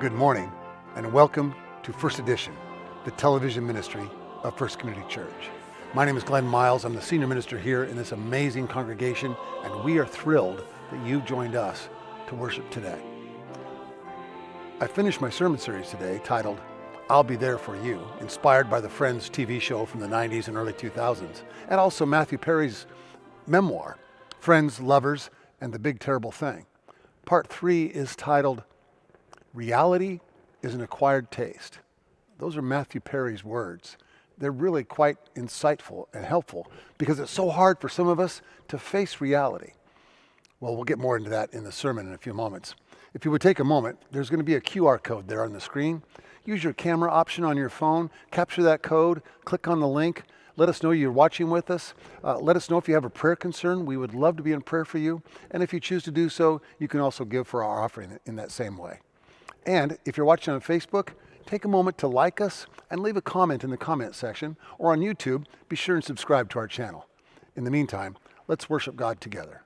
Good morning and welcome to First Edition, the television ministry of First Community Church. My name is Glenn Miles. I'm the senior minister here in this amazing congregation, and we are thrilled that you've joined us to worship today. I finished my sermon series today titled, I'll Be There For You, inspired by the Friends TV show from the 90s and early 2000s, and also Matthew Perry's memoir, Friends, Lovers, and the Big Terrible Thing. Part 3 is titled, Reality is an Acquired Taste. Those are Matthew Perry's words. They're really quite insightful and helpful because it's so hard for some of us to face reality. Well, we'll get more into that in the sermon in a few moments. If you would take a moment, there's going to be a QR code there on the screen. Use your camera option on your phone, capture that code, click on the link. Let us know you're watching with us. Let us know if you have a prayer concern. We would love to be in prayer for you. And if you choose to do so, you can also give for our offering in that same way. And if you're watching on Facebook, take a moment to like us and leave a comment in the comment section, or on YouTube, be sure and subscribe to our channel. In the meantime, let's worship God together.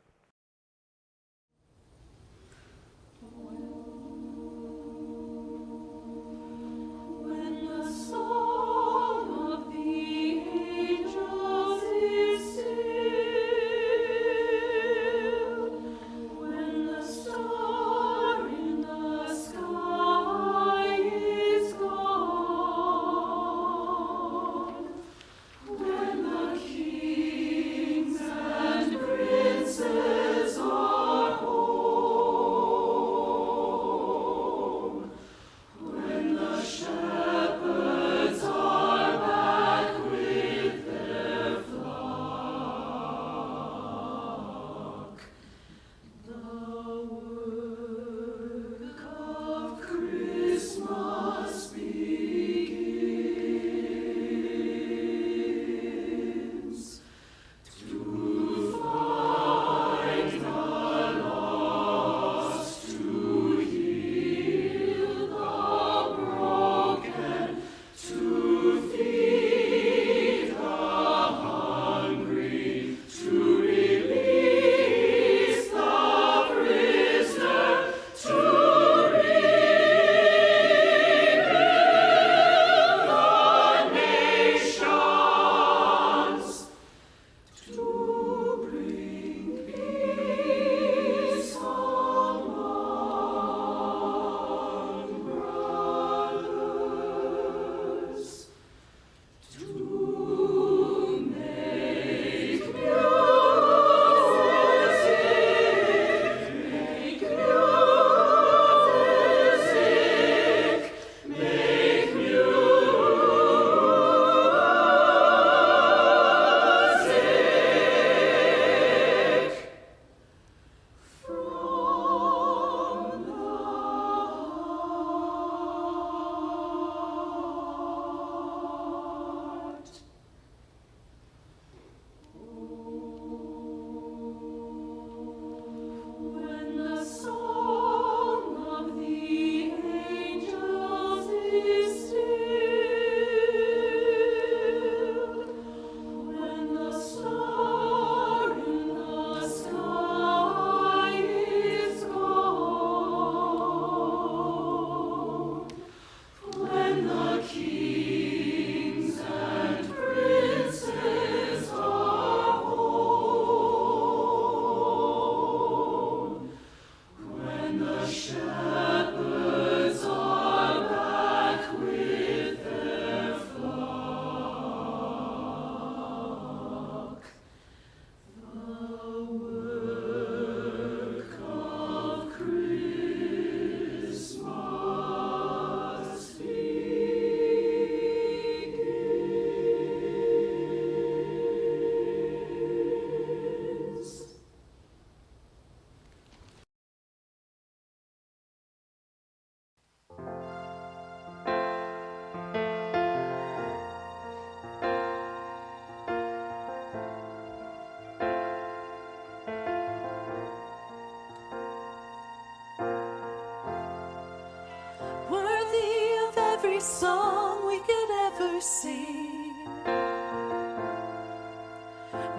Song we could ever sing,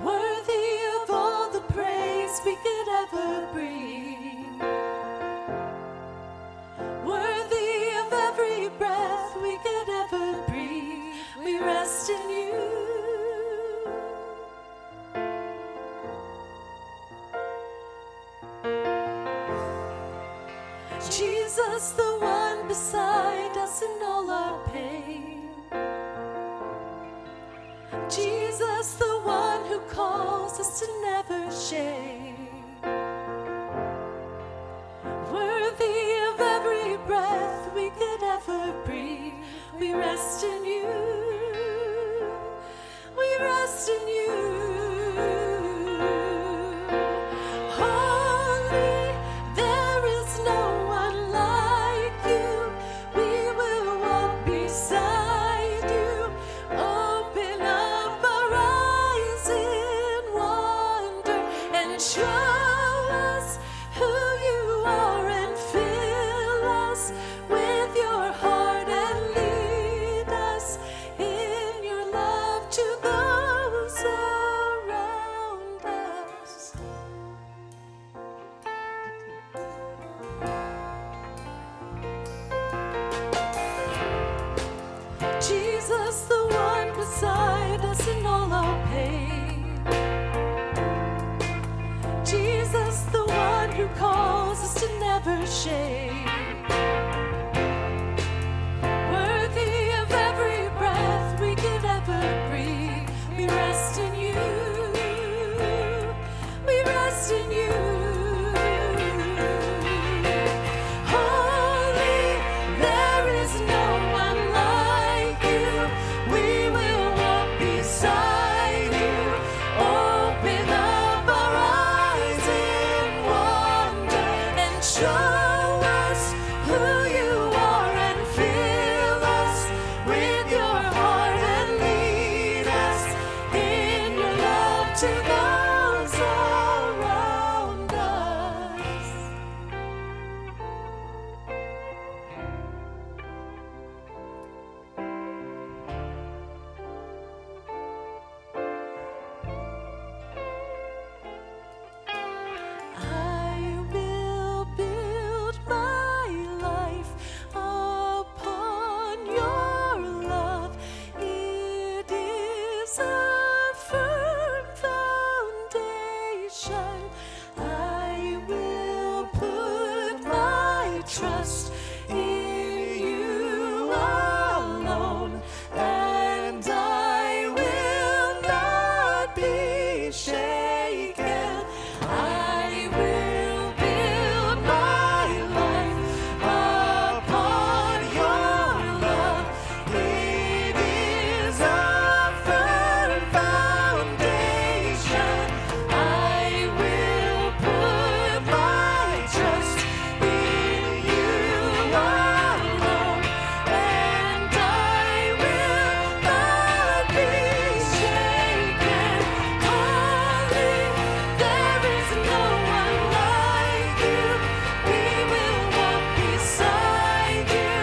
worthy of all the praise we could ever bring, worthy Jesus, the one beside us in all our pain. Jesus, the one who calls us to never shame. Worthy of every breath we could ever breathe, we rest in you. We rest in you. Holy, there is no one like you. We will walk beside you. Open up our eyes in wonder and show us who you are and fill us with your heart and lead us in your love to those around us. Jesus, the one beside us in all our pain. Jesus, the one who calls us to never shame. Worthy of every breath we could ever breathe, we rest in you. We rest in you. Holy, there is no one like you. We will walk beside you. Open up our eyes in wonder and show us who you are and fill us with your heart and lead us in your love to those around us. I will build my life upon your love. It is a firm foundation. I will put my trust in you alone, and I will not be shaken. I will build my life upon your love. It is a firm foundation. I will put my trust in you alone, and I will not be shaken. Holy, there is no one like you. We will walk beside you.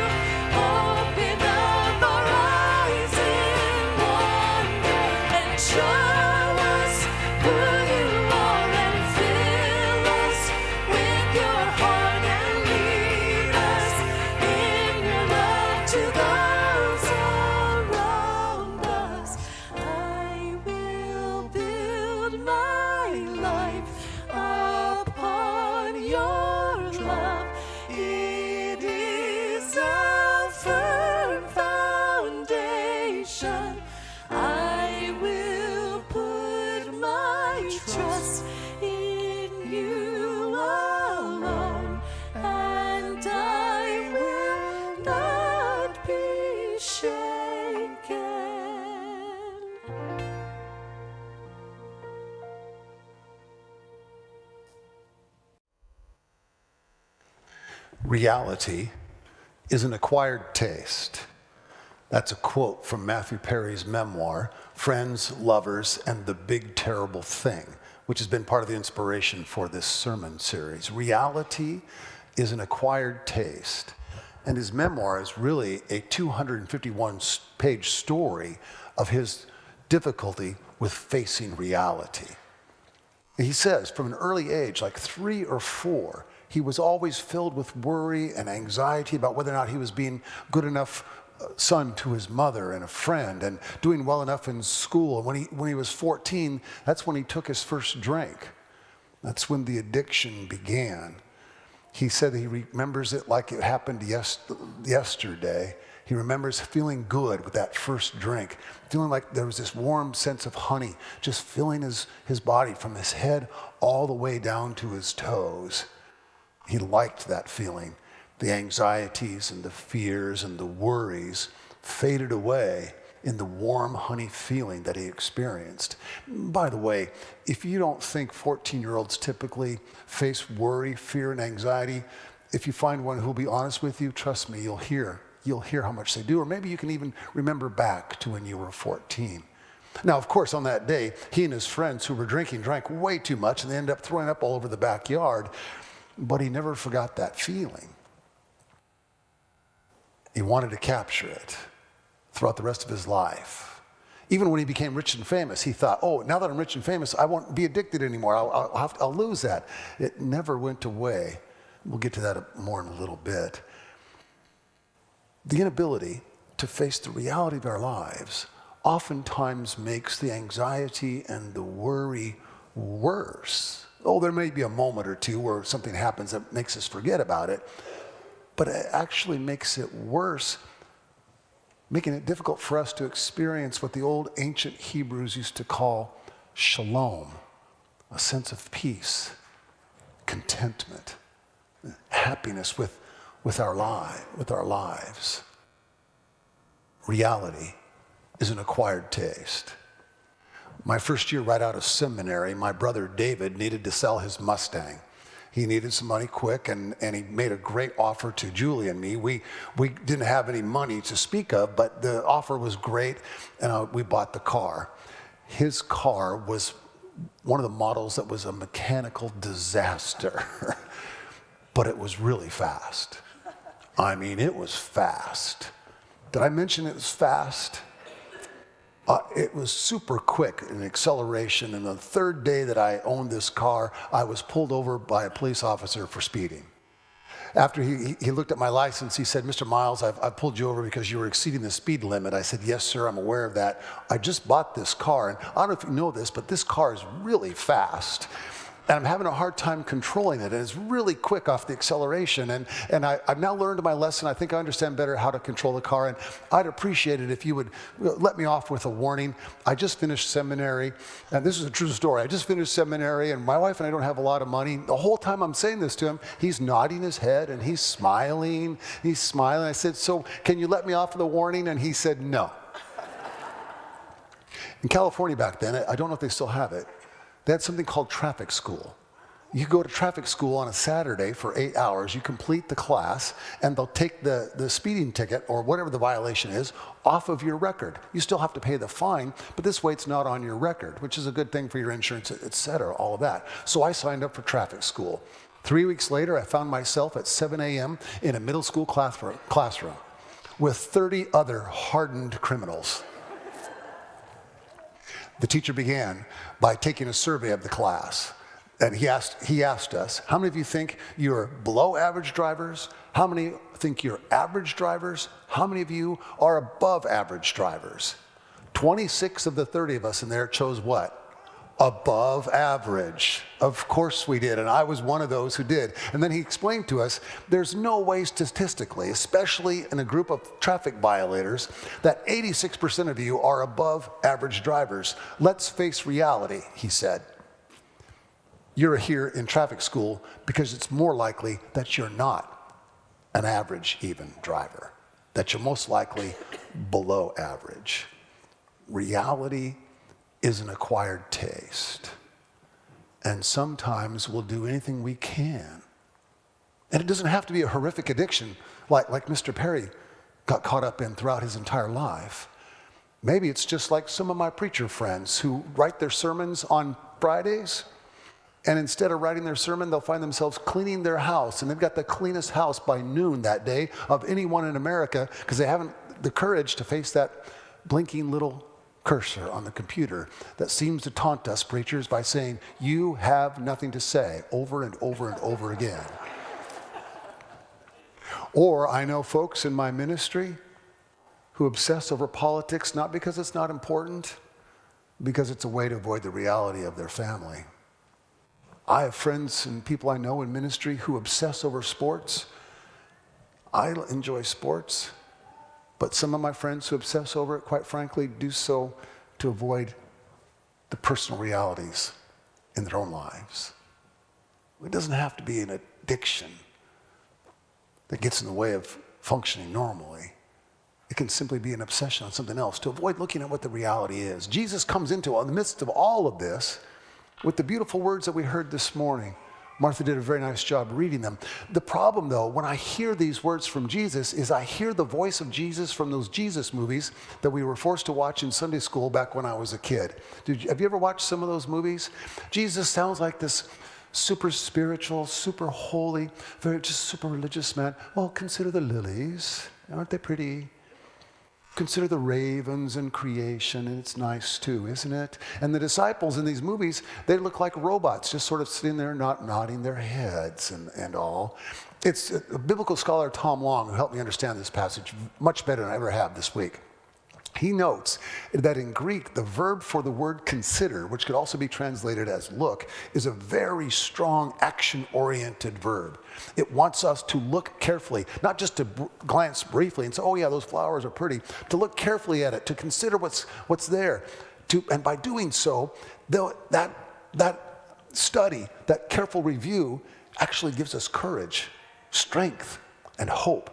Open up our eyes in wonder and show us who you are and fill us with your heart and lead us in your love to those around us. I will build my life upon your love. It is a firm foundation. I will put my trust in you alone, and I will not be shaken. Reality is an acquired taste. That's a quote from Matthew Perry's memoir, Friends, Lovers, and the Big Terrible Thing, which has been part of the inspiration for this sermon series. Reality is an acquired taste. And his memoir is really a 251-page story of his difficulty with facing reality. He says from an early age, like 3 or 4, he was always filled with worry and anxiety about whether or not he was being good enough son to his mother and a friend and doing well enough in school. And when he was 14, that's when he took his first drink. That's when the addiction began. He said that he remembers it like it happened yesterday. He remembers feeling good with that first drink, feeling like there was this warm sense of honey just filling his body from his head all the way down to his toes. He liked that feeling. The anxieties and the fears and the worries faded away in the warm honey feeling that he experienced. By the way, if you don't think 14-year-olds typically face worry, fear, and anxiety, if you find one who'll be honest with you, trust me, you'll hear how much they do, or maybe you can even remember back to when you were 14. Now, of course, on that day, he and his friends who were drinking drank way too much, and they ended up throwing up all over the backyard, but he never forgot that feeling. He wanted to capture it throughout the rest of his life. Even when he became rich and famous, he thought, oh, now that I'm rich and famous, I won't be addicted anymore. I'll lose that. It never went away. We'll get to that more in a little bit. The inability to face the reality of our lives oftentimes makes the anxiety and the worry worse. Oh, there may be a moment or two where something happens that makes us forget about it, but it actually makes it worse, making it difficult for us to experience what the old ancient Hebrews used to call shalom, a sense of peace, contentment, happiness with our lives. Reality is an acquired taste. My first year right out of seminary, my brother David needed to sell his Mustang. He needed some money quick, and he made a great offer to Julie and me. We didn't have any money to speak of, but the offer was great, and we bought the car. His car was one of the models that was a mechanical disaster, but it was really fast. I mean, it was fast. Did I mention it was fast? It was super quick in acceleration, and the third day that I owned this car, I was pulled over by a police officer for speeding. After he looked at my license, he said, Mr. Miles, I've pulled you over because you were exceeding the speed limit. I said, yes, sir, I'm aware of that. I just bought this car, and I don't know if you know this, but this car is really fast. And I'm having a hard time controlling it, and it's really quick off the acceleration. And I've now learned my lesson. I think I understand better how to control the car, and I'd appreciate it if you would let me off with a warning. I just finished seminary, and this is a true story. I just finished seminary, and my wife and I don't have a lot of money. The whole time I'm saying this to him, he's nodding his head, and he's smiling. He's smiling. I said, so can you let me off with a warning? And he said, no. In California back then, I don't know if they still have it, they had something called traffic school. You go to traffic school on a Saturday for 8 hours, you complete the class, and they'll take the speeding ticket, or whatever the violation is, off of your record. You still have to pay the fine, but this way it's not on your record, which is a good thing for your insurance, et cetera, all of that. So I signed up for traffic school. 3 weeks later, I found myself at 7 a.m. in a middle school classroom with 30 other hardened criminals. The teacher began by taking a survey of the class. And he asked us, how many of you think you're below average drivers? How many think you're average drivers? How many of you are above average drivers? 26 of the 30 of us in there chose what? Above average. Of course we did, and I was one of those who did. And then he explained to us, there's no way statistically, especially in a group of traffic violators, that 86% of you are above average drivers. Let's face reality, he said. You're here in traffic school because it's more likely that you're not an average even driver, that you're most likely below average. Reality is an acquired taste. And sometimes we'll do anything we can. And it doesn't have to be a horrific addiction like Mr. Perry got caught up in throughout his entire life. Maybe it's just like some of my preacher friends who write their sermons on Fridays, and instead of writing their sermon, they'll find themselves cleaning their house, and they've got the cleanest house by noon that day of anyone in America because they haven't the courage to face that blinking little cursor on the computer that seems to taunt us preachers by saying, you have nothing to say, over and over and over again. Or I know folks in my ministry who obsess over politics, not because it's not important, because it's a way to avoid the reality of their family. I have friends and people I know in ministry who obsess over sports. I enjoy sports, but some of my friends who obsess over it, quite frankly, do so to avoid the personal realities in their own lives. It doesn't have to be an addiction that gets in the way of functioning normally. It can simply be an obsession on something else to avoid looking at what the reality is. Jesus comes into in the midst of all of this with the beautiful words that we heard this morning. Martha did a very nice job reading them. The problem, though, when I hear these words from Jesus is I hear the voice of Jesus from those Jesus movies that we were forced to watch in Sunday school back when I was a kid. Have you ever watched some of those movies? Jesus sounds like this super spiritual, super holy, very just super religious man. Well, consider the lilies. Aren't they pretty? Consider the ravens and creation, and it's nice too, isn't it? And the disciples in these movies, they look like robots, just sort of sitting there not nodding their heads and all. It's a biblical scholar, Tom Long, who helped me understand this passage much better than I ever have this week. He notes that in Greek, the verb for the word consider, which could also be translated as look, is a very strong action-oriented verb. It wants us to look carefully, not just to glance briefly and say, oh yeah, those flowers are pretty, to look carefully at it, to consider what's there. And by doing so, that study, that careful review, actually gives us courage, strength, and hope.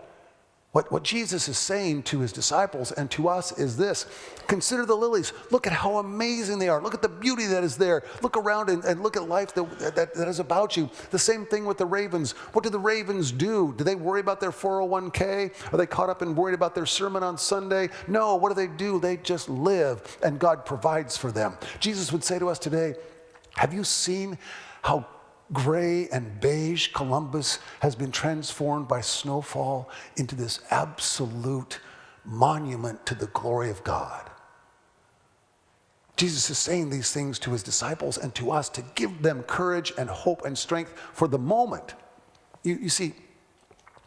What Jesus is saying to his disciples and to us is this: consider the lilies. Look at how amazing they are. Look at the beauty that is there. Look around and look at life that is about you. The same thing with the ravens. What do the ravens do? Do they worry about their 401k? Are they caught up and worried about their sermon on Sunday? No, what do? They just live, and God provides for them. Jesus would say to us today, have you seen how gray and beige Columbus has been transformed by snowfall into this absolute monument to the glory of God? Jesus is saying these things to his disciples and to us to give them courage and hope and strength for the moment. You see,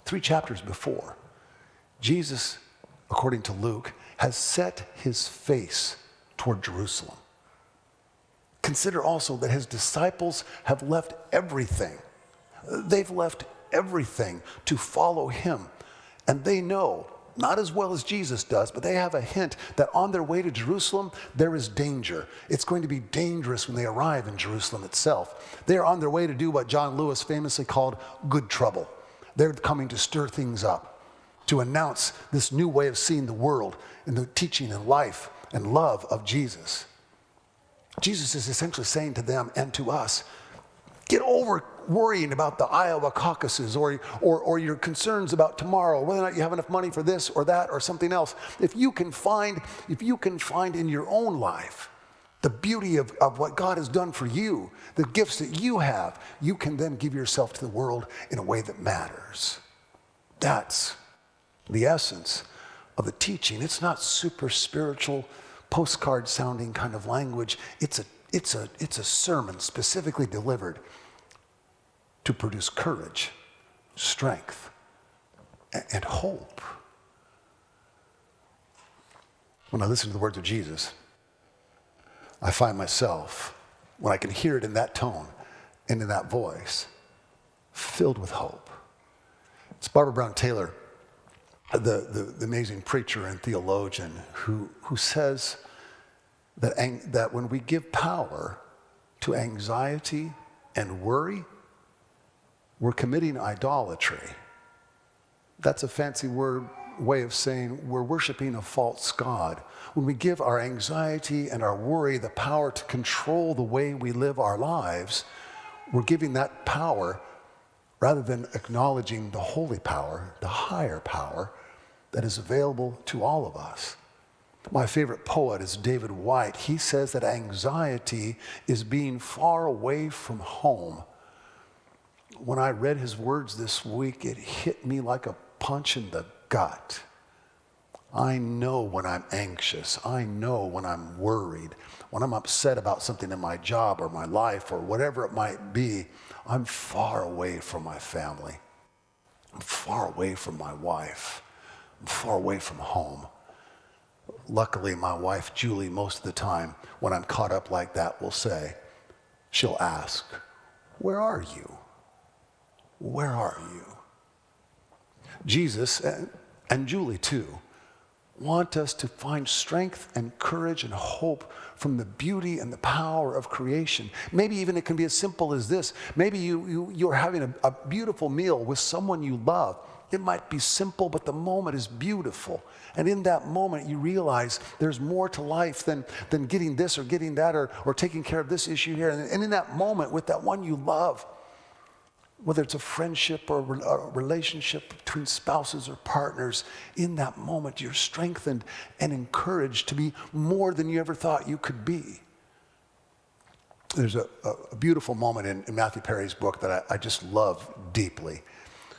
3 chapters before, Jesus, according to Luke, has set his face toward Jerusalem. Consider also that his disciples have left everything. They've left everything to follow him. And they know, not as well as Jesus does, but they have a hint that on their way to Jerusalem, there is danger. It's going to be dangerous when they arrive in Jerusalem itself. They are on their way to do what John Lewis famously called good trouble. They're coming to stir things up, to announce this new way of seeing the world and the teaching and life and love of Jesus. Jesus is essentially saying to them and to us, get over worrying about the Iowa caucuses or your concerns about tomorrow, whether or not you have enough money for this or that or something else. If you can find in your own life the beauty of what God has done for you, the gifts that you have, you can then give yourself to the world in a way that matters. That's the essence of the teaching. It's not super spiritual, postcard sounding kind of language. It's a sermon specifically delivered to produce courage, strength, and hope. When I listen to the words of Jesus, I find myself, when I can hear it in that tone and in that voice, filled with hope. It's Barbara Brown Taylor, the amazing preacher and theologian who says that when we give power to anxiety and worry, we're committing idolatry. That's a fancy way of saying we're worshiping a false god. When we give our anxiety and our worry the power to control the way we live our lives, we're giving that power rather than acknowledging the holy power, the higher power that is available to all of us. My favorite poet is David Whyte. He says that anxiety is being far away from home. When I read his words this week, it hit me like a punch in the gut. I know when I'm anxious. I know when I'm worried. When I'm upset about something in my job or my life or whatever it might be, I'm far away from my family. I'm far away from my wife. I'm far away from home. Luckily, my wife, Julie, most of the time, when I'm caught up like that, will say, she'll ask, where are you? Where are you? Jesus, and Julie too, want us to find strength and courage and hope from the beauty and the power of creation. Maybe even it can be as simple as this. Maybe you're having a beautiful meal with someone you love. It might be simple, but the moment is beautiful. And in that moment, you realize there's more to life than getting this or getting that or taking care of this issue here. And in that moment, with that one you love, whether it's a friendship or a relationship between spouses or partners, in that moment, you're strengthened and encouraged to be more than you ever thought you could be. There's a beautiful moment in Matthew Perry's book that I just love deeply,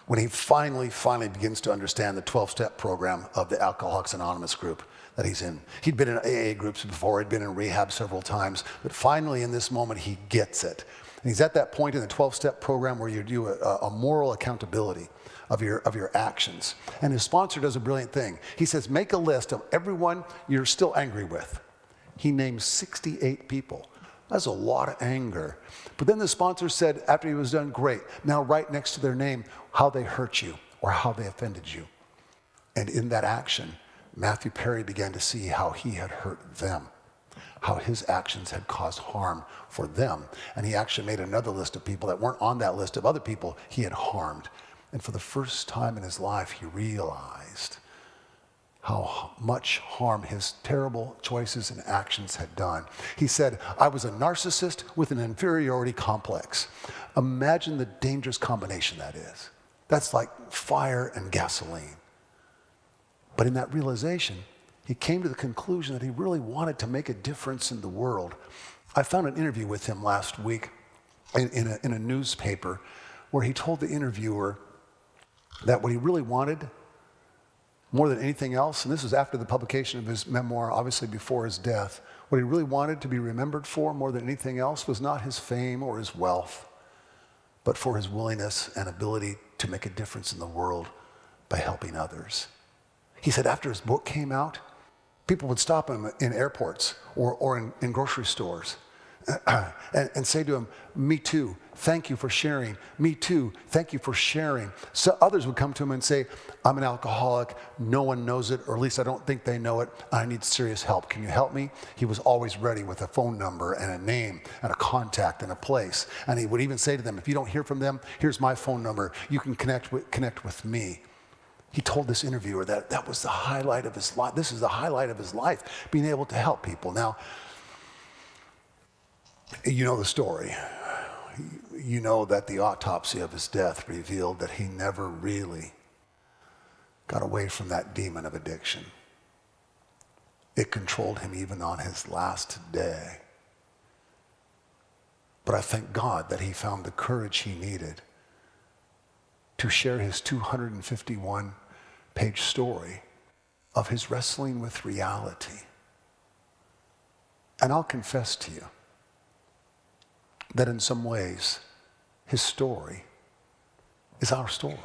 when he finally begins to understand the 12-step program of the Alcoholics Anonymous group that he's in. He'd been in AA groups before, he'd been in rehab several times, but finally in this moment he gets it. And he's at that point in the 12-step program where you do a moral accountability of your actions. And his sponsor does a brilliant thing. He says, make a list of everyone you're still angry with. He names 68 people. That's a lot of anger. But then the sponsor said, after he was done, great, now write next to their name how they hurt you or how they offended you. And in that action, Matthew Perry began to see how he had hurt them, how his actions had caused harm for them. And he actually made another list of people that weren't on that list of other people he had harmed. And for the first time in his life, he realized how much harm his terrible choices and actions had done. He said, I was a narcissist with an inferiority complex. Imagine the dangerous combination that is. That's like fire and gasoline. But in that realization, he came to the conclusion that he really wanted to make a difference in the world. I found an interview with him last week in a newspaper where he told the interviewer that what he really wanted more than anything else, and this was after the publication of his memoir, obviously before his death, what he really wanted to be remembered for more than anything else was not his fame or his wealth, but for his willingness and ability to make a difference in the world by helping others. He said after his book came out, people would stop him in airports or in grocery stores and say to him, me too, thank you for sharing. Me too, thank you for sharing. So others would come to him and say, I'm an alcoholic, no one knows it, or at least I don't think they know it. I need serious help. Can you help me? He was always ready with a phone number and a name and a contact and a place. And he would even say to them, if you don't hear from them, here's my phone number. You can connect with me. He told this interviewer that that was the highlight of his life. This is the highlight of his life, being able to help people. Now, you know the story. You know that the autopsy of his death revealed that he never really got away from that demon of addiction. It controlled him even on his last day. But I thank God that he found the courage he needed to share his 251-page story of his wrestling with reality. And I'll confess to you that in some ways, his story is our story.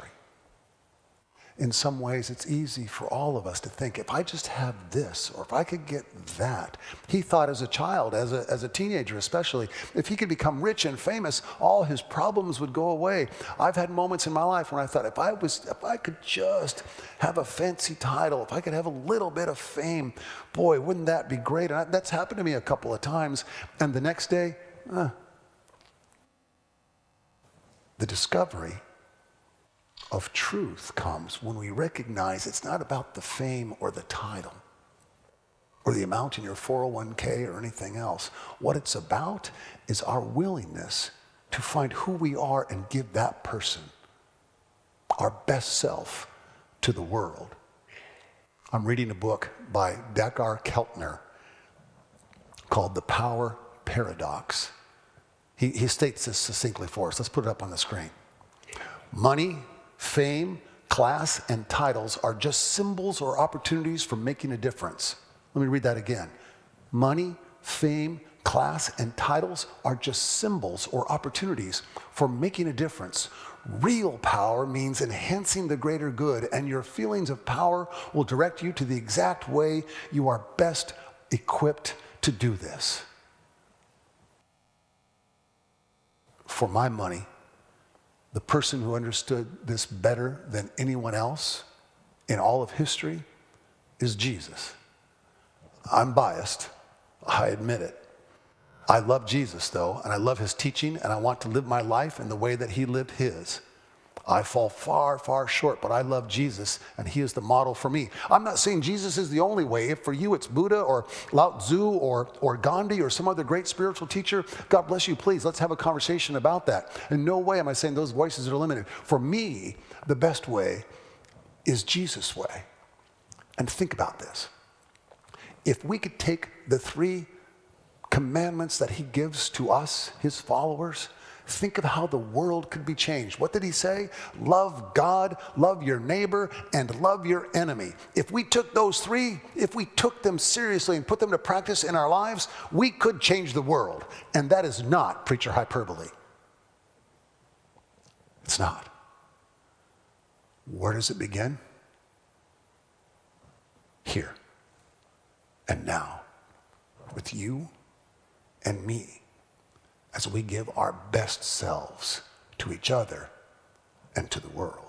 In some ways, it's easy for all of us to think, if I just have this, or if I could get that. He thought as a child, as a teenager especially, if he could become rich and famous, all his problems would go away. I've had moments in my life when I thought, if I could just have a fancy title, if I could have a little bit of fame, boy, wouldn't that be great? And that's happened to me a couple of times. And the next day, the discovery of truth comes when we recognize it's not about the fame or the title or the amount in your 401k or anything else. What it's about is our willingness to find who we are and give that person our best self to the world. I'm reading a book by Dagar Keltner called The Power Paradox. He states this succinctly for us. Let's put it up on the screen. Money, fame, class, and titles are just symbols or opportunities for making a difference. Let me read that again. Money, fame, class, and titles are just symbols or opportunities for making a difference. Real power means enhancing the greater good, and your feelings of power will direct you to the exact way you are best equipped to do this. for my money, the person who understood this better than anyone else in all of history is Jesus. I'm biased, I admit it. I love Jesus though, and I love his teaching, and I want to live my life in the way that he lived his. I fall far, far short, but I love Jesus, and he is the model for me. I'm not saying Jesus is the only way. If for you it's Buddha or Lao Tzu or Gandhi or some other great spiritual teacher, God bless you, please, let's have a conversation about that. In no way am I saying those voices are limited. For me, the best way is Jesus' way. And think about this. If we could take the 3 commandments that he gives to us, his followers, think of how the world could be changed. What did he say? Love God, love your neighbor, and love your enemy. If we took those 3, if we took them seriously and put them to practice in our lives, we could change the world. And that is not preacher hyperbole. It's not. Where does it begin? Here and now, with you and me, as we give our best selves to each other and to the world.